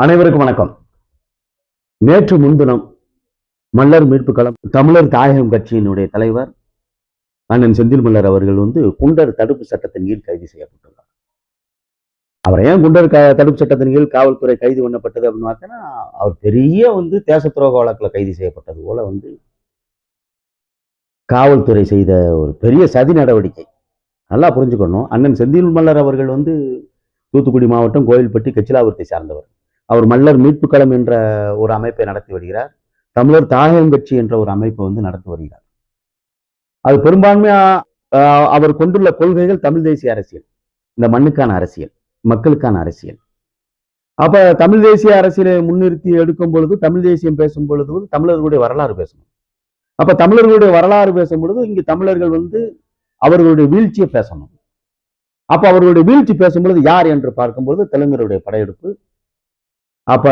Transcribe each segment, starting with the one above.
அனைவருக்கும் வணக்கம். நேற்று முன்தினம் மல்லர் மீட்பு களம் தமிழர் தாயகம் கட்சியினுடைய தலைவர் அண்ணன் செந்தில் மல்லர் அவர்கள் குண்டர் தடுப்பு சட்டத்தின் கீழ் கைது செய்யப்பட்டுள்ளார். அவர் ஏன் குண்டர் தடுப்பு சட்டத்தின் கீழ் காவல்துறை கைது பண்ணப்பட்டது அப்படின்னு பார்த்தோன்னா, அவர் பெரிய தேச துரோக வழக்கில் கைது செய்யப்பட்டது போல காவல்துறை செய்த ஒரு பெரிய சதி நடவடிக்கை. நல்லா புரிஞ்சுக்கணும். அண்ணன் செந்தில் மல்லர் அவர்கள் தூத்துக்குடி மாவட்டம் கோயில்பட்டி கச்சிலாபுரத்தை சார்ந்தவர். அவர் மல்லர் மீட்பு களம் என்ற ஒரு அமைப்பை நடத்தி வருகிறார். தமிழர் தாயகம் கட்சி என்ற ஒரு அமைப்பை நடத்தி வருகிறார். அது பெரும்பான்மையா அவர் கொண்டுள்ள கொள்கைகள் தமிழ் தேசிய அரசியல், இந்த மண்ணுக்கான அரசியல், மக்களுக்கான அரசியல். அப்ப தமிழ் தேசிய அரசியலை முன்னிறுத்தி எடுக்கும் பொழுது, தமிழ் தேசியம் பேசும் பொழுது தமிழர்களுடைய வரலாறு பேசணும். அப்ப தமிழர்களுடைய வரலாறு பேசும் பொழுது இங்கு தமிழர்கள் அவர்களுடைய வீழ்ச்சியை பேசணும். அப்ப அவர்களுடைய வீழ்ச்சி பேசும்பொழுது யார் என்று பார்க்கும்போது தெலுங்கருடைய படையெடுப்பு, அப்ப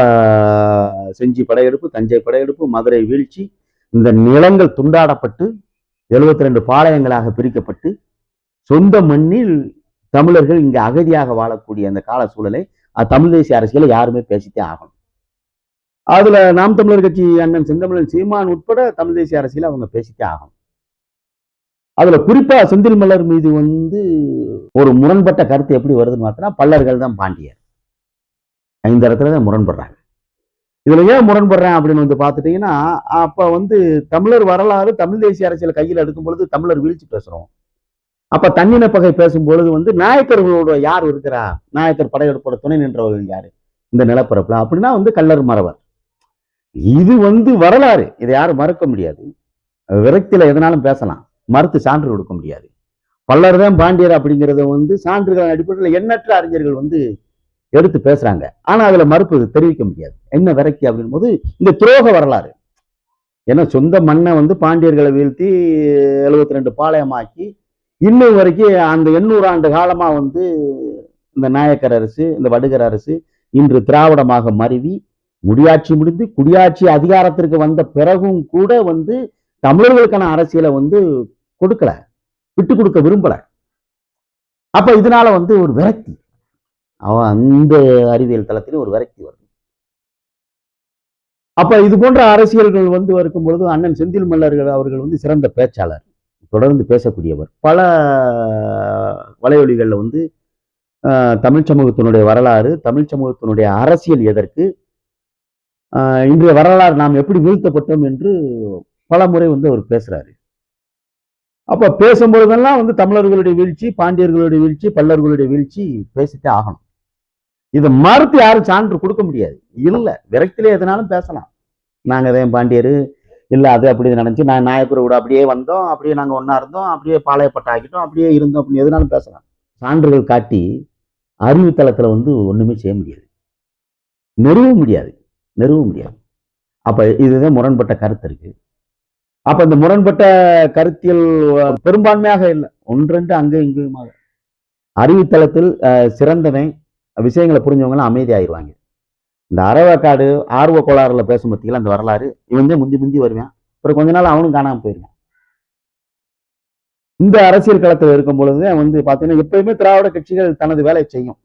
செஞ்சி படையெடுப்பு, தஞ்சை படையெடுப்பு, மதுரை வீழ்ச்சி, இந்த நிலங்கள் துண்டாடப்பட்டு 72 பாளையங்களாக பிரிக்கப்பட்டு சொந்த மண்ணில் தமிழர்கள் இங்க அகதியாக வாழக்கூடிய அந்த கால சூழலை தமிழ் தேசிய அரசியலை யாருமே பேசித்தே ஆகணும். அதுல நாம் தமிழர் கட்சி அண்ணன் செந்தமிழன் சீமான் உட்பட தமிழ் தேசிய அரசியலை அவங்க பேசித்தே ஆகணும். அதுல குறிப்பா செந்தில் மல்லர் மீது ஒரு முரண்பட்ட கருத்து எப்படி வருதுன்னு பார்த்தா, பல்லர்கள் தான் பாண்டியர். 5 இடத்துல தான் முரண்படுறாங்க. இதுல ஏன் முரண்படுறேன் அப்படின்னு பார்த்துட்டீங்கன்னா, அப்ப தமிழர் வரலாறு தமிழ் தேசிய அரசியல் கையில் எடுக்கும் பொழுது தமிழர் வீழ்ச்சி பேசுறோம். அப்ப தன்னின பகை பேசும்பொழுது நாயக்கர்களோட யார் இருக்கிறா, நாயக்கர் படையெடுப்போட துணை நின்றவர்கள் யாரு இந்த நிலப்பரப்புல அப்படின்னா கள்ளர் மறவர். இது வரலாறு, இதை யாரும் மறுக்க முடியாது. விரக்தியில எதனாலும் பேசலாம், மறுத்து சான்று கொடுக்க முடியாது. பல்லர் தான் பாண்டியர் அப்படிங்கிறத சான்றுகள் அடிப்படையில் எண்ணற்ற அறிஞர்கள் எடுத்து பேசுறாங்க. ஆனா அதுல மறுப்பு தெரிவிக்க முடியாது. என்ன விரக்தி அப்படின் போது இந்த துரோக வரலாறு. ஏன்னா சொந்த மண்ணை பாண்டியர்களை வீழ்த்தி 72 பாளையமாக்கி இன்னும் வரைக்கும் அந்த 800 ஆண்டு காலமா இந்த நாயக்கர் அரசு, இந்த வடுகர் அரசு இன்று திராவிடமாக மருவி முடியாட்சி முடிந்து குடியாட்சி அதிகாரத்திற்கு வந்த பிறகும் கூட தமிழர்களுக்கான அரசியலை கொடுக்கல, விட்டு கொடுக்க விரும்பல. அப்ப இதனால ஒரு விரக்தி, அந்த அறிவியல் தளத்திலே ஒரு விரக்தி வருது. அப்ப இது போன்ற அரசியல்கள் இருக்கும் பொழுது அண்ணன் செந்தில் மல்லர்கள் அவர்கள் சிறந்த பேச்சாளர், தொடர்ந்து பேசக்கூடியவர். பல வலையொலிகள்ல தமிழ் சமூகத்தினுடைய வரலாறு, தமிழ் சமூகத்தினுடைய அரசியல் எதற்கு, இன்றைய வரலாறு நாம் எப்படி வீழ்த்தப்பட்டோம் என்று பல முறை அவர் பேசுறாரு. அப்ப பேசும்பொழுதெல்லாம் தமிழர்களுடைய வீழ்ச்சி, பாண்டியர்களுடைய வீழ்ச்சி, பல்லர்களுடைய வீழ்ச்சி பேசிட்டே ஆகணும். இதை மறுத்து யாரும் சான்று கொடுக்க முடியாது. இல்ல, விரக்தியிலே எதனாலும் பேசலாம். நாங்க தான் பாண்டியரு, இல்ல அது அப்படி நினைச்சு நான் நாயக்கர் கூட அப்படியே வந்தோம், அப்படியே நாங்க ஒன்னா இருந்தோம், அப்படியே பாளையப்பட்ட ஆக்கிட்டோம், அப்படியே இருந்தோம் அப்படின்னு எதனாலும் பேசலாம். சான்றுகள் காட்டி அறிவு தளத்துல ஒண்ணுமே செய்ய முடியாது, நிறுவ முடியாது. அப்ப இதுதான் முரண்பட்ட கருத்து இருக்கு. அப்ப இந்த முரண்பட்ட கருத்தியல் பெரும்பான்மையாக இல்லை, ஒன்றென்று அங்கே இங்குமாக அறிவுத்தளத்தில் சிறந்தவன் விஷயங்களை புரிஞ்சவங்க அமைதியாயிருவாங்க. இந்த அறவக்காடு ஆர்வ கோளாறுல பேசும் பத்தியில அந்த வரலாறு இவன் முந்தி வருவான், அப்புறம் கொஞ்ச நாள் அவனும் காணாம போயிருவான். இந்த அரசியல் களத்தில் இருக்கும் பொழுது பாத்தீங்கன்னா எப்பயுமே திராவிட கட்சிகள் தனது வேலையை செய்யும்.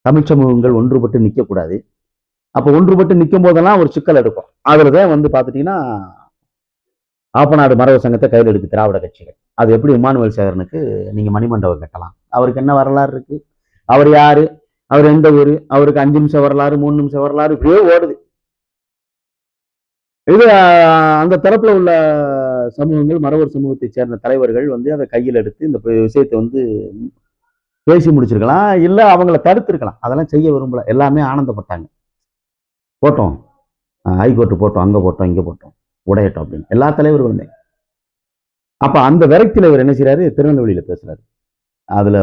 தமிழ் சமூகங்கள் ஒன்றுபட்டு நிற்கக்கூடாது. அப்ப ஒன்றுபட்டு நிற்கும் போதெல்லாம் ஒரு சிக்கல் எடுக்கும். அதுலதான் பாத்துட்டீங்கன்னா ஆப்பநாடு மரபு சங்கத்தை கையில் எடுக்கு திராவிட கட்சிகள். அது எப்படி இமானுவேல் சேகரனுக்கு நீங்க மணிமண்டபம் கட்டலாம், அவருக்கு என்ன வரலாறு இருக்கு, அவர் யாரு, அவர் எந்த ஊரு, அவருக்கு 5 நிமிஷம் வரலாறு, 3 நிமிஷம் வரலாறு, இப்படியே ஓடுது. இது அந்த தரப்புல உள்ள சமூகங்கள், மரபர் சமூகத்தை சேர்ந்த தலைவர்கள் அதை கையில் எடுத்து இந்த விஷயத்தை பேசி முடிச்சிருக்கலாம், இல்ல அவங்கள தடுத்திருக்கலாம். அதெல்லாம் செய்ய விரும்பல, எல்லாமே ஆனந்தப்பட்டாங்க. போட்டோம், ஹைகோர்ட்டு போட்டோம், அங்க போட்டோம், இங்க போட்டோம், உடையட்டும் அப்படின்னு எல்லா தலைவர்களுமே. அப்ப அந்த விரக்தியில இவர் என்ன செய்யறாரு, திருநெல்வேலியில பேசுறாரு. அதுல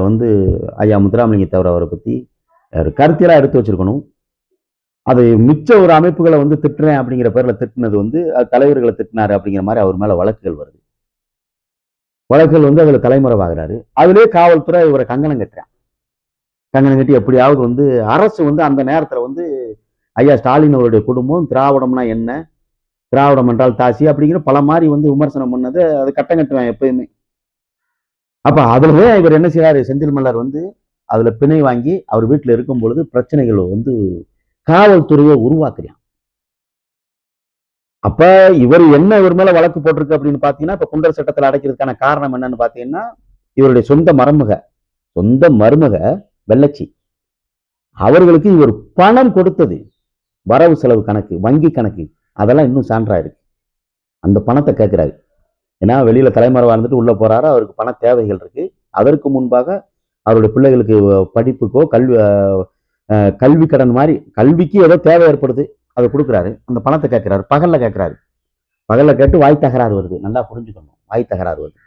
ஐயா முத்துராமலிங்க தவிர அவரை பத்தி கருத்தியலா எடுத்து வச்சிருக்கணும். அது மிச்ச ஒரு அமைப்புகளை திட்டுறேன் அப்படிங்கிற பேர்ல திட்டினது தலைவர்களை திட்டினாரு அப்படிங்கிற மாதிரி அவர் மேல வழக்குகள் வருது. வழக்குகள் அதுல தலைமுறைவாகிறாரு. அதுலயே காவல்துறை இவரை கங்கணம் கட்டி எப்படியாவது அரசு அந்த நேரத்துல ஐயா ஸ்டாலின் அவருடைய குடும்பம் திராவிடம்னா என்ன, திராவிடம் என்றால் தாசி அப்படிங்கிற பல மாதிரி விமர்சனம் பண்ணது அது கட்டம் கட்டுவேன் எப்பயுமே. அப்ப அதுலவே இவர் என்ன செய்யறாரு, செந்தில் மல்லர் அதுல பிணை வாங்கி அவர் வீட்டுல இருக்கும் பொழுது பிரச்சனைகள் காவல்துறையை உருவாக்குறான். அப்ப இவர் என்ன இவர் மேல வழக்கு போட்டிருக்கு அப்படின்னு பாத்தீங்கன்னா, இப்ப குண்டர் சட்டத்தில் அடைக்கிறதுக்கான காரணம் என்னன்னு பாத்தீங்கன்னா, இவருடைய சொந்த மருமக வெள்ளச்சி அவர்களுக்கு இவர் பணம் கொடுத்தது, வரவு செலவு கணக்கு, வங்கி கணக்கு, அதெல்லாம் இன்னும் சான்றா இருக்கு. அந்த பணத்தை கேட்கிறாரு. ஏன்னா வெளியில தலைமறைவா இருந்துட்டு உள்ள போறாரு, அவருக்கு பண தேவைகள் இருக்கு. அதற்கு முன்பாக அவருடைய பிள்ளைகளுக்கு படிப்புக்கோ கல்வி கடன் மாதிரி கல்விக்கு ஏதோ தேவை ஏற்படுது, அதை கொடுக்குறாரு. அந்த பணத்தை கேட்கிறாரு, பகல்ல கேட்கிறாரு. பகல்ல கேட்டு வாய் தகராறு வருது. நல்லா புரிஞ்சுக்கணும், வாய் தகராறு வருது.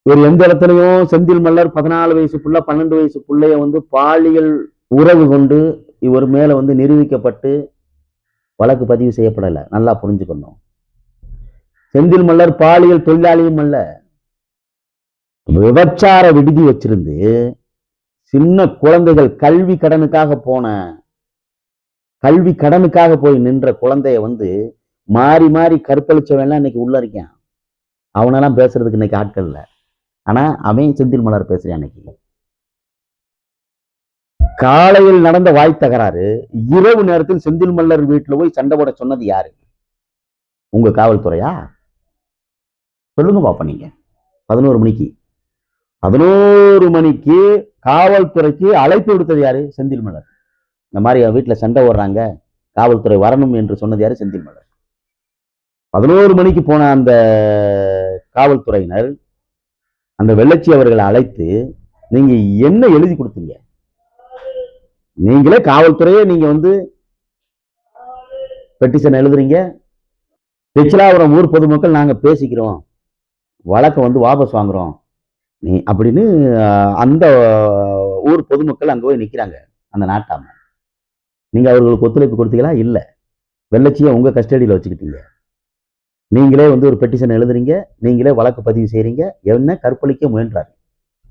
இவர் எந்த இடத்துலயும் செந்தில் மல்லர் 14 வயசு புள்ள 12 வயசு பிள்ளைய பாலியல் உறவு கொண்டு இவர் மேல நிரூபிக்கப்பட்டு வழக்கு பதிவு செய்யப்படல. நல்லா புரிஞ்சுக்கணும். செந்தில் மல்லர் பாலியல் தொழிலாளியும் அல்ல, விபச்சார விடுதி வச்சிருந்து சின்ன குழந்தைகள் கல்வி கடனுக்காக போய் நின்ற குழந்தைய மாறி மாறி கற்பழிச்சவன் இன்னைக்கு உள்ள இருக்கான். அவனெல்லாம் பேசுறதுக்கு இன்னைக்கு ஆட்கள் இல்லை. ஆனா அவன் செந்தில் மலர் பேசுறான். அன்னைக்கு காலையில் நடந்த வாய் தகராறு இரவு நேரத்தில் செந்தில் மல்லர் வீட்டுல போய் சண்டை போட சொன்னது யாரு? உங்க காவல்துறையா? சொல்லுங்க பாப்பா. நீங்க 11 மணிக்கு காவல்துறைக்கு அழைப்பு விடுத்தது யாரு? செந்தில் மலர். இந்த மாதிரி வீட்டுல சண்டை ஓடுறாங்க, காவல்துறை வரணும் என்று சொன்னது யாரு? செந்தில் மலர். 11 மணிக்கு போன அந்த காவல்துறையினர் அந்த வெள்ளச்சி அவர்களை அழைத்து, நீங்க என்ன எழுதி கொடுத்தீங்க? நீங்களே காவல்துறையே நீங்க பெட்டிஷன் எழுதுறீங்க, கெச்சிலாபுரம் ஊர் பொதுமக்கள் நாங்க பேசிக்கிறோம், வழக்கை வாபஸ் வாங்குறோம் நீ அப்படின்னு அந்த ஊர் பொதுமக்கள் அங்க போய் நிக்கிறாங்க. அந்த நாட்டாம நீங்க அவர்களுக்கு ஒத்துழைப்பு கொடுத்தீங்களா? இல்ல. வெள்ளச்சியை உங்க கஸ்டடியில வச்சுக்கிட்டீங்க. நீங்களே ஒரு பெட்டிஷன் எழுதுறீங்க, நீங்களே வழக்கு பதிவு செய்றீங்க. என்ன கற்பழிக்க முயன்றாரு.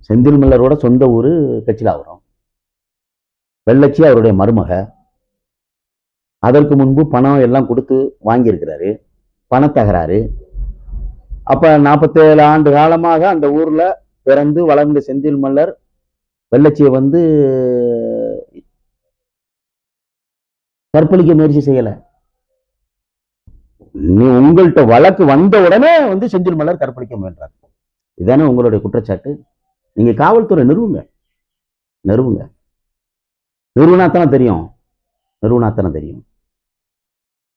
செந்தில் மல்லரோட சொந்த ஊரு கெச்சிலாபுரம். வெள்ளச்சி அவருடைய மருமக. அதற்கு முன்பு பணம் எல்லாம் கொடுத்து வாங்கியிருக்கிறாரு. பணத்தகராறு. அப்ப 47 ஆண்டு காலமாக அந்த ஊர்ல பிறந்து வளர்ந்த செந்தில் மல்லர் வெள்ளச்சியை கற்பழிக்க முயற்சி செய்யல. நீ உங்கள்கிட்ட வழக்கு வந்த உடனே செந்தில் மல்லர் கற்பழிக்க முயன்றார். இதுதானே உங்களுடைய குற்றச்சாட்டு. நீங்க காவல்துறை நிறுவனாத்தானே தெரியும்.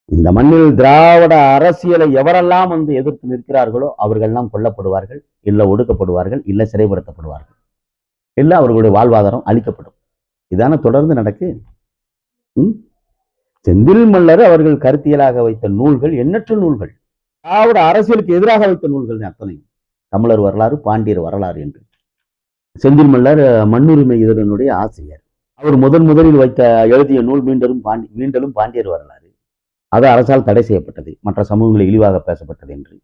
இந்த மண்ணில் திராவிட அரசியலை எவரெல்லாம் எதிர்த்து நிற்கிறார்களோ அவர்கள்லாம் கொல்லப்படுவார்கள், இல்ல ஒடுக்கப்படுவார்கள், இல்ல சிறைப்படுத்தப்படுவார்கள், இல்ல அவர்களுடைய வாழ்வாதாரம் அளிக்கப்படும். இதான தொடர்ந்து நடக்கு. செந்தில் மல்லர் அவர்கள் கருத்தியலாக வைத்த நூல்கள் எண்ணற்ற நூல்கள். திராவிட அரசியலுக்கு எதிராக வைத்த நூல்கள் அத்தனையும். தமிழர் வரலாறு, பாண்டியர் வரலாறு என்று. செந்தில் மல்லர் மண்ணுரிமை இதழனுடைய ஆசிரியர். அவர் முதலில் எழுதிய நூல் மீண்டலும் பாண்டியர் வரலாறு. அது அரசால் தடை செய்யப்பட்டது, மற்ற சமூகங்களில் இழிவாக பேசப்பட்டது என்று.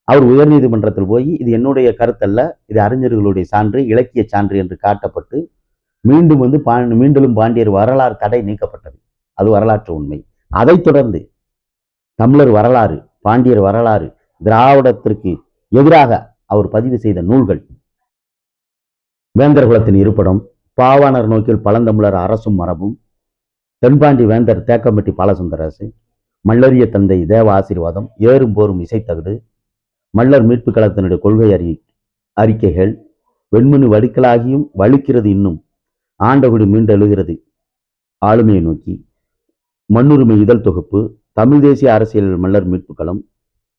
அவர் உயர்நீதிமன்றத்தில் போய் இது என்னுடைய கருத்தல்ல, இது அறிஞர்களுடைய சான்று, இலக்கிய சான்று என்று காட்டப்பட்டு மீண்டும் மீண்டலும் பாண்டியர் வரலாறு தடை நீக்கப்பட்டது. அது வரலாற்று உண்மை. அதைத் தொடர்ந்து தமிழர் வரலாறு, பாண்டியர் வரலாறு, திராவிடத்திற்கு எதிராக அவர் பதிவு செய்த நூல்கள் வேந்தர் குலத்தின் இருப்பிடம், பாவாணர் நோக்கில் பழந்தமிழர் அரசும் மரபும், தென்பாண்டி வேந்தர் தேக்கம்பட்டி பாலசுந்தரசு, மல்லரிய தந்தை தேவ ஆசீர்வாதம், ஏறும் போரும் இசைத்தகடு, மல்லர் மீட்பு கழகத்தினுடைய கொள்கை அறிக்கைகள், வெண்மணி வடிக்கலாகியும் வலிக்கிறது இன்னும், ஆண்டகுடி மீண்டெழுகிறது ஆளுமையை நோக்கி, மண்ணுரிமை இதழ் தொகுப்பு, தமிழ் தேசிய அரசியல் மல்லர் மீட்பு களம்,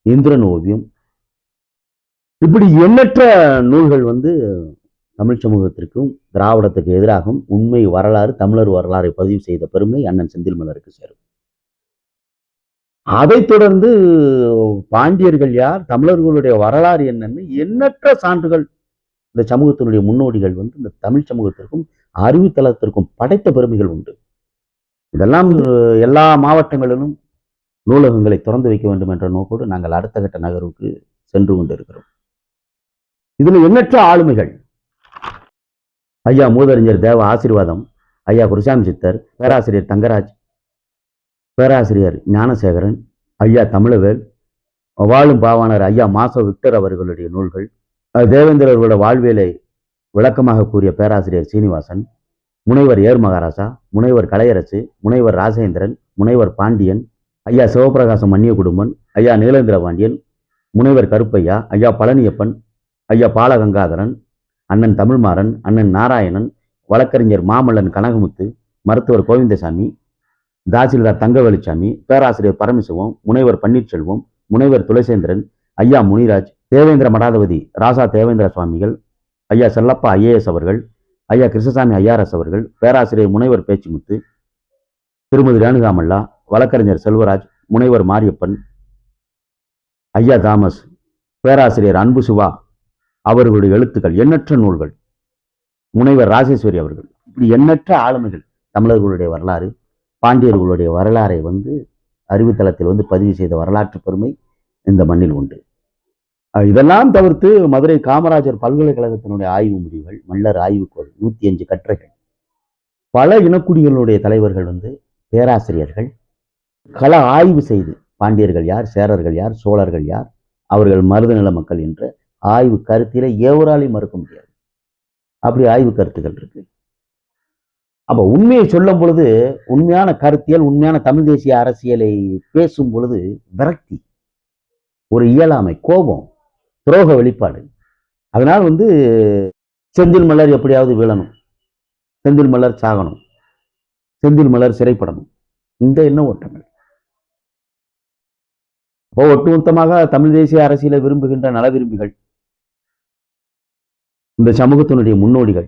இந்திரன் ஓவியம், இப்படி எண்ணற்ற நூல்கள் தமிழ் சமூகத்திற்கும் திராவிடத்துக்கு எதிராகவும் உண்மை வரலாறு, தமிழர் வரலாறை பதிவு செய்த பெருமை அண்ணன் செந்தில் மல்லருக்கு சேரும். அதைத் தொடர்ந்து பாண்டியர்கள் யார், தமிழர்களுடைய வரலாறு என்னன்னு எண்ணற்ற சான்றுகள் இந்த சமூகத்தினுடைய முன்னோடிகள் இந்த தமிழ் சமூகத்திற்கும் அறிவுத்தளத்திற்கும் படைத்த பெருமைகள் உண்டு. இதெல்லாம் எல்லா மாவட்டங்களிலும் நூலகங்களை திறந்து வைக்க வேண்டும் என்ற நோக்கோடு நாங்கள் அடுத்த கட்ட நகர்வுக்கு சென்று கொண்டிருக்கிறோம். இதுல எண்ணற்ற ஆளுமைகள். ஐயா மூதறிஞர் தேவ ஆசீர்வாதம், ஐயா குருசாமி சித்தர், பேராசிரியர் தங்கராஜ், பேராசிரியர் ஞானசேகரன், ஐயா தமிழவேல், வாழும் பாவாணர் ஐயா மாசோ விக்டர் அவர்களுடைய நூல்கள், தேவேந்திரர்களோட வாழ்வியலை விளக்கமாக கூறிய பேராசிரியர் சீனிவாசன், முனைவர் ஏர் மகாராசா, முனைவர் கலையரசு, முனைவர் ராஜேந்திரன், முனைவர் பாண்டியன், ஐயா சிவபிரகாசம் மன்னிய குடும்பன், ஐயா நீலேந்திர பாண்டியன், முனைவர் கருப்பையா, ஐயா பழனியப்பன், ஐயா பாலகங்காதரன், அண்ணன் தமிழ்மாறன், அண்ணன் நாராயணன், வழக்கறிஞர் மாமல்லன் கனகமுத்து, மருத்துவர் கோவிந்தசாமி, தாசில்தார் தங்கவேலுச்சாமி, பேராசிரியர் பரமசிவம், முனைவர் பன்னீர்செல்வம், முனைவர் துளசேந்திரன், ஐயா முனிராஜ், தேவேந்திர மடாதிபதி ராசா தேவேந்திர சுவாமிகள், ஐயா செல்லப்பா ஐஏஎஸ் அவர்கள், ஐயா கிருஷ்ணசாமி ஐஆர்எஸ் அவர்கள், பேராசிரியர் முனைவர் பேச்சுமுத்து, திருமதி ரேணுகாமல்லா, வழக்கறிஞர் செல்வராஜ், முனைவர் மாரியப்பன், ஐயா தாமஸ், பேராசிரியர் அன்பு சிவா அவர்களுடைய எழுத்துக்கள், எண்ணற்ற நூல்கள், முனைவர் ராஜேஸ்வரி அவர்கள், இப்படி எண்ணற்ற ஆளுமைகள் தமிழர்களுடைய வரலாறு, பாண்டியர்களுடைய வரலாறை அறிவுத்தளத்தில் பதிவு செய்த வரலாற்று பெருமை இந்த மண்ணில் உண்டு. இதெல்லாம் தவிர்த்து மதுரை காமராஜர் பல்கலைக்கழகத்தினுடைய ஆய்வு முடிவுகள், மல்லர் ஆய்வுக்கோள் 105 கட்டுரைகள், பல இனக்குடிகளுடைய தலைவர்கள் பேராசிரியர்கள் கள ஆய்வு செய்து பாண்டியர்கள் யார், சேரர்கள் யார், சோழர்கள் யார், அவர்கள் மருதநில மக்கள் என்ற ஆய்வு கருத்தில எவராலையும் மறுக்க முடியாது. அப்படி ஆய்வு கருத்துக்கள் இருக்கு. அப்ப உண்மையை சொல்லும் பொழுது, உண்மையான கருத்தியல், உண்மையான தமிழ் தேசிய அரசியலை பேசும் பொழுது விரக்தி, ஒரு இயலாமை, கோபம், துரோக வெளிப்பாடு. அதனால் செந்தில் மலர் எப்படியாவது வீழணும், செந்தில் மலர் சாகணும், செந்தில் மலர் சிறைப்படணும், இந்த எண்ண ஓட்டங்கள். அப்போ ஒட்டுமொத்தமாக தமிழ் தேசிய அரசியலை விரும்புகின்ற நல விரும்பிகள், இந்த சமூகத்தினுடைய முன்னோடிகள்,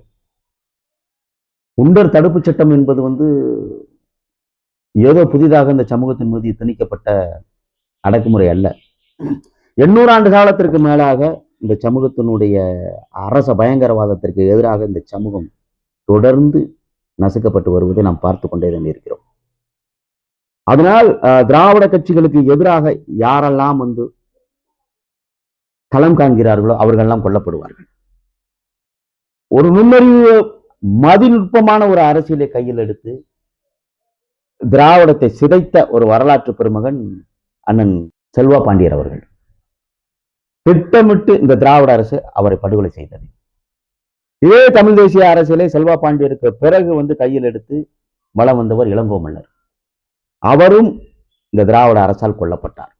குண்டர் தடுப்பு சட்டம் என்பது ஏதோ புதிதாக இந்த சமூகத்தின் மீது திணிக்கப்பட்ட அடக்குமுறை அல்ல. 800 ஆண்டு காலத்திற்கு மேலாக இந்த சமூகத்தினுடைய அரச பயங்கரவாதத்திற்கு எதிராக இந்த சமூகம் தொடர்ந்து நசுக்கப்பட்டு வருவதை நாம் பார்த்து கொண்டே தான் இருக்கிறோம். அதனால் திராவிட கட்சிகளுக்கு எதிராக யாரெல்லாம் களம் காண்கிறார்களோ அவர்களெல்லாம் கொல்லப்படுவார்கள். ஒரு நுண்ணறிவு மதிநுட்பமான ஒரு அரசியலை கையில் எடுத்து திராவிடத்தை சிதைத்த ஒரு வரலாற்று பெருமகன் அண்ணன் செல்வா பாண்டியர் அவர்கள். திட்டமிட்டு இந்த திராவிட அரசு அவரை படுகொலை செய்தது. இதே தமிழ் தேசிய அரசியலை செல்வா பாண்டியருக்கு பிறகு கையில் எடுத்து வலம் வந்தவர் இளங்கோ மல்லர். அவரும் இந்த திராவிட அரசால் கொல்லப்பட்டார்.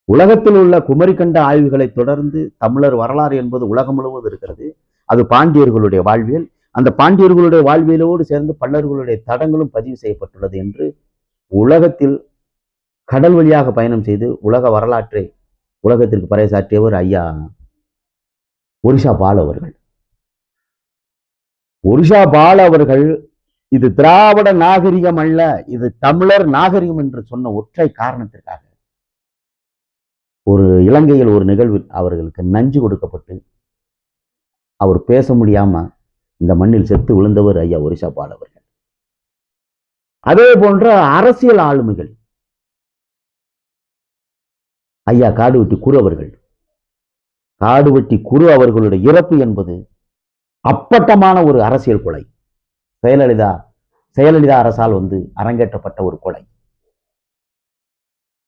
உலகத்தில் உள்ள குமரிக்கண்ட ஆய்வுகளை தொடர்ந்து தமிழர் வரலாறு என்பது உலகம் முழுவதும் இருக்கிறது. அது பாண்டியர்களுடைய வாழ்வியல். அந்த பாண்டியர்களுடைய வாழ்வியலோடு சேர்ந்து பல்லர்களுடைய தடங்களும் பதிவு செய்யப்பட்டுள்ளது என்று உலகத்தில் கடல் வழியாக பயணம் செய்து உலக வரலாற்றை உலகத்திற்கு பறைசாற்றியவர் ஐயா ஒரிஷா பால் அவர்கள். ஒரிஷா பால் அவர்கள் இது திராவிட நாகரிகம் அல்ல, இது தமிழர் நாகரிகம் என்று சொன்ன ஒற்றை காரணத்திற்காக ஒரு இலங்கையில் ஒரு நிகழ்வில் அவர்களுக்கு நஞ்சு கொடுக்கப்பட்டு அவர் பேச முடியாம இந்த மண்ணில் செத்து விழுந்தவர் ஐயா ஒரிஷா பால் அவர்கள். அதே போன்ற அரசியல் ஆளுமைகள் ஐயா காடுவெட்டி குரு அவர்கள். காடுவெட்டி குரு அவர்களுடைய இறப்பு என்பது அப்பட்டமான ஒரு அரசியல் கொலை. செயலலிதா அரசால் அரங்கேற்றப்பட்ட ஒரு கொலை.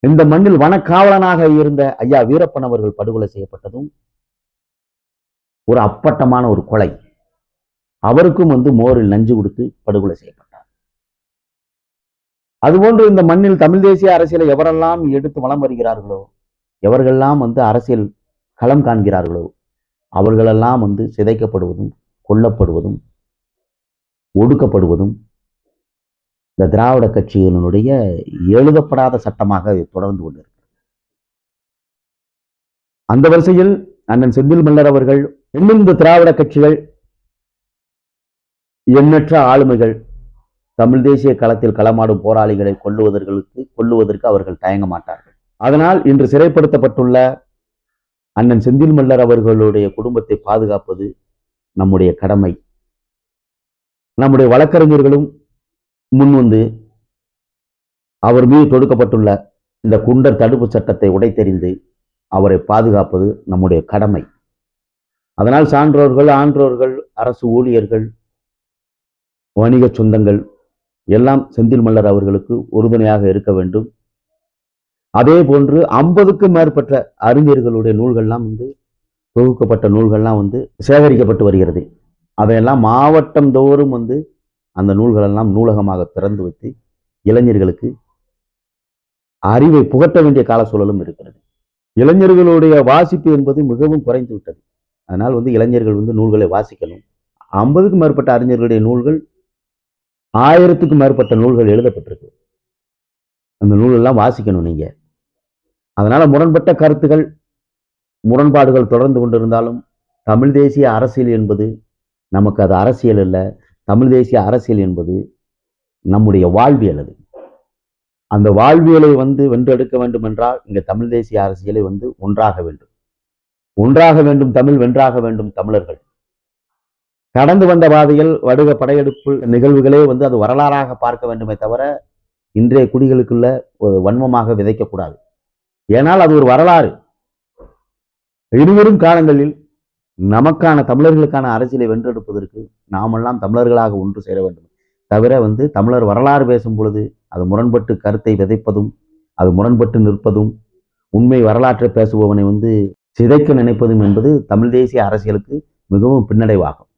இந்த மண்ணில் வனக்காவலனாக இருந்த ஐயா வீரப்பன் அவர்கள் படுகொலை செய்யப்பட்டதும் ஒரு அப்பட்டமான ஒரு கொலை. அவருக்கும் மோரில் நஞ்சு கொடுத்து படுகொலை செய்யப்பட்டார். அதுபோன்று இந்த மண்ணில் தமிழ் தேசிய அரசியலை எவரெல்லாம் எடுத்து வலம் வருகிறார்களோ, எவர்களெல்லாம் அரசியல் களம் காண்கிறார்களோ, அவர்களெல்லாம் சிதைக்கப்படுவதும் கொல்லப்படுவதும் ஒடுக்கப்படுவதும் இந்த திராவிட கட்சியினுடைய எழுதப்படாத சட்டமாக தொடர்ந்து கொண்டிருக்கிறது. அந்த வரிசையில் அண்ணன் செந்தில் மல்லர் அவர்கள், இன்னும் இந்த திராவிட கட்சிகள் எண்ணற்ற ஆளுமைகள் தமிழ் தேசிய களத்தில் களமாடும் போராளிகளை கொல்லுவதற்கு அவர்கள் தயங்க மாட்டார்கள். அதனால் இன்று சிறைப்படுத்தப்பட்டுள்ள அண்ணன் செந்தில் மல்லர் அவர்களுடைய குடும்பத்தை பாதுகாப்பது நம்முடைய கடமை. நம்முடைய வழக்கறிஞர்களும் முன்வந்து அவர் மீது தொடுக்கப்பட்டுள்ள இந்த குண்டர் தடுப்பு சட்டத்தை உடைத்தெறிந்து அவரை பாதுகாப்பது நம்முடைய கடமை. அதனால் சான்றோர்கள், ஆன்றோர்கள், அரசு ஊழியர்கள், வணிக சொந்தங்கள் எல்லாம் செந்தில் மல்லர் அவர்களுக்கு உறுதுணையாக இருக்க வேண்டும். அதே போன்று 50க்கும் மேற்பட்ட அறிஞர்களுடைய நூல்கள்லாம் தொகுக்கப்பட்ட நூல்கள்லாம் சேகரிக்கப்பட்டு வருகிறது. அதையெல்லாம் மாவட்டம் தோறும் அந்த நூல்களெல்லாம் நூலகமாக திறந்து வைத்து இளைஞர்களுக்கு அறிவை புகட்ட வேண்டிய கால சூழலும் இருக்கிறது. இளைஞர்களுடைய வாசிப்பு என்பது மிகவும் குறைந்து விட்டது. அதனால் இளைஞர்கள் நூல்களை வாசிக்கணும். 50க்கும் மேற்பட்ட அறிஞர்களுடைய நூல்கள், 1000த்துக்கும் மேற்பட்ட நூல்கள் எழுதப்பட்டிருக்கு. அந்த நூலெல்லாம் வாசிக்கணும் நீங்க. அதனால முரண்பட்ட கருத்துகள், முரண்பாடுகள் தொடர்ந்து கொண்டிருந்தாலும் தமிழ் தேசிய அரசியல் என்பது நமக்கு அது அரசியல் அல்ல. தமிழ் தேசிய அரசியல் என்பது நம்முடைய வாழ்வியல். அது அந்த வாழ்வியலை வென்றெடுக்க வேண்டும் என்றால் இங்க தமிழ் தேசிய அரசியலை ஒன்றாக வேண்டும். ஒன்றாக வேண்டும் தமிழ், வென்றாக வேண்டும் தமிழர்கள். கடந்து வந்த பாதையில் வடுக படையெடுப்பு நிகழ்வுகளே அது வரலாறாக பார்க்க வேண்டுமே தவிர இன்றைய குடிகளுக்குள்ள ஒரு வன்மமாக விதைக்கக்கூடாது. ஏனால் அது ஒரு வரலாறு. இருவரும் காலங்களில் நமக்கான தமிழர்களுக்கான அரசியலை வென்றெடுப்பதற்கு நாமெல்லாம் தமிழர்களாக ஒன்று சேர வேண்டும். தவிர தமிழர் வரலாறு பேசும் பொழுது அது முரண்பட்டு கருத்தை விதைப்பதும், அது முரண்பட்டு நிற்பதும், உண்மை வரலாற்றை பேசுபவனை சிதைக்க நினைப்பதும் என்பது தமிழ் தேசிய அரசியலுக்கு மிகவும் பின்னடைவாகும்.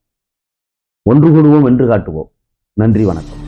ஒன்று கூடுவோம், வென்று காட்டுவோம். நன்றி, வணக்கம்.